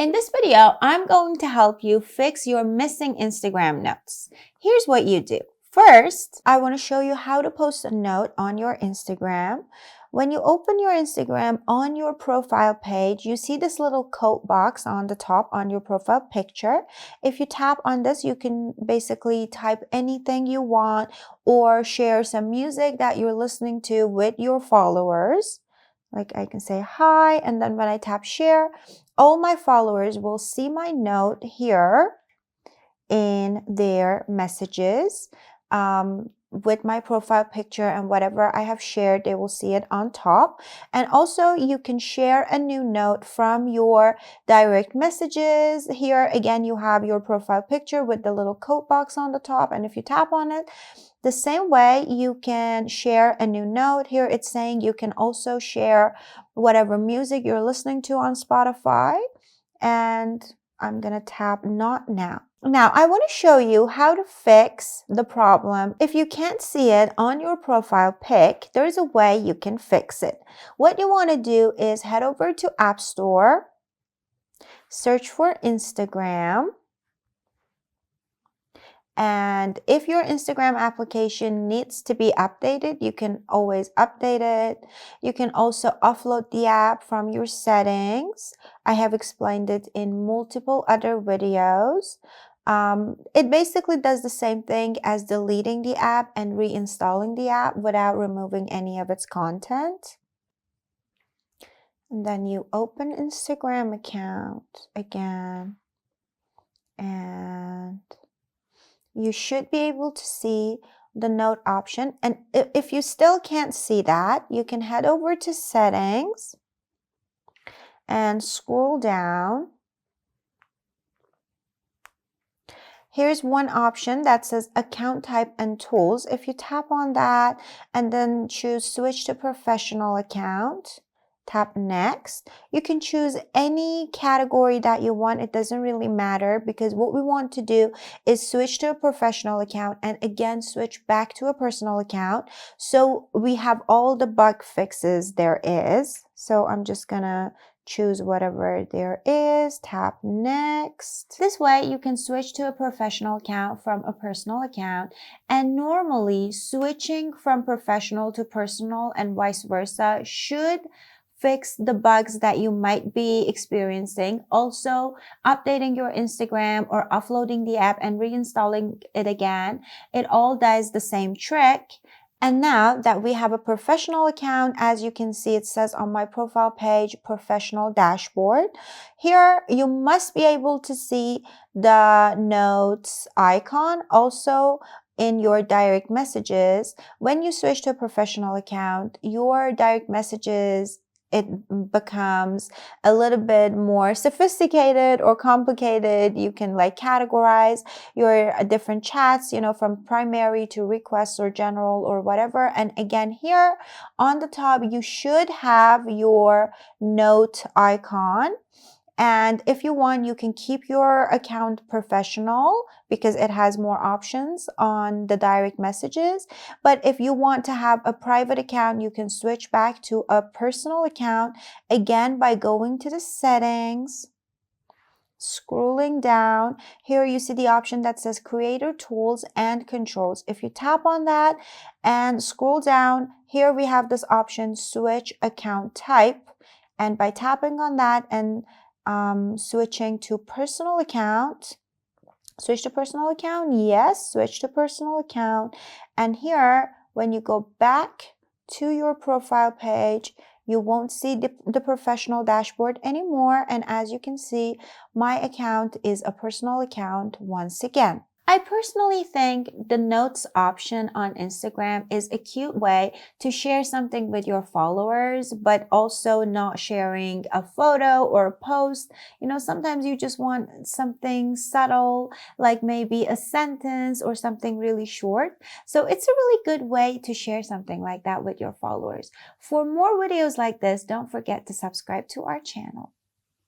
In this video, I'm going to help you fix your missing Instagram notes. Here's what you do. First, I want to show you how to post a note on your Instagram. When you open your Instagram on your profile page, you see this little quote box on the top on your profile picture. If you tap on this, you can basically type anything you want or share some music that you're listening to with your followers. Like I can say hi, and then when I tap share, all my followers will see my note here in their messages with my profile picture, and whatever I have shared, they will see it on top. And also you can share a new note from your direct messages. Here again, you have your profile picture with the little quote box on the top, and if you tap on it, the same way you can share a new note. Here it's saying you can also share whatever music you're listening to on Spotify, and I'm gonna tap not now. Now, I want to show you how to fix the problem. If you can't see it on your profile pic, there's a way you can fix it. What you want to do is head over to App Store, search for Instagram, and if your Instagram application needs to be updated, you can always update it. You can also offload the app from your settings. I have explained it in multiple other videos. It basically does the same thing as deleting the app and reinstalling the app without removing any of its content. And then you open Instagram account again, and you should be able to see the note option. And if you still can't see that, you can head over to settings and scroll down. Here's one option that says account type and tools. If you tap on that and then choose switch to professional account, tap next. You can choose any category that you want. It doesn't really matter, because what we want to do is switch to a professional account and again switch back to a personal account, so we have all the bug fixes there is. So I'm just gonna choose whatever there is, tap next. This way you can switch to a professional account from a personal account, and normally switching from professional to personal and vice versa should fix the bugs that you might be experiencing. Also, updating your Instagram or offloading the app and reinstalling it again, it all does the same trick. And now that we have a professional account, as you can see, it says on my profile page, professional dashboard. Here, you must be able to see the notes icon. Also, in your direct messages, when you switch to a professional account, your direct messages, it becomes a little bit more sophisticated or complicated. You can like categorize your different chats, from primary to requests or general or whatever. And again, here on the top, you should have your note icon. And if you want, you can keep your account professional because it has more options on the direct messages. But if you want to have a private account, you can switch back to a personal account again by going to the settings, scrolling down. Here you see the option that says creator tools and controls. If you tap on that and scroll down, here we have this option switch account type. And by tapping on that and switching to personal account, switch to personal account, yes, switch to personal account. And here, when you go back to your profile page, you won't see the professional dashboard anymore. And as you can see, my account is a personal account once again. I personally think the notes option on Instagram is a cute way to share something with your followers, but also not sharing a photo or a post. Sometimes you just want something subtle, like maybe a sentence or something really short. So it's a really good way to share something like that with your followers. For more videos like this, don't forget to subscribe to our channel.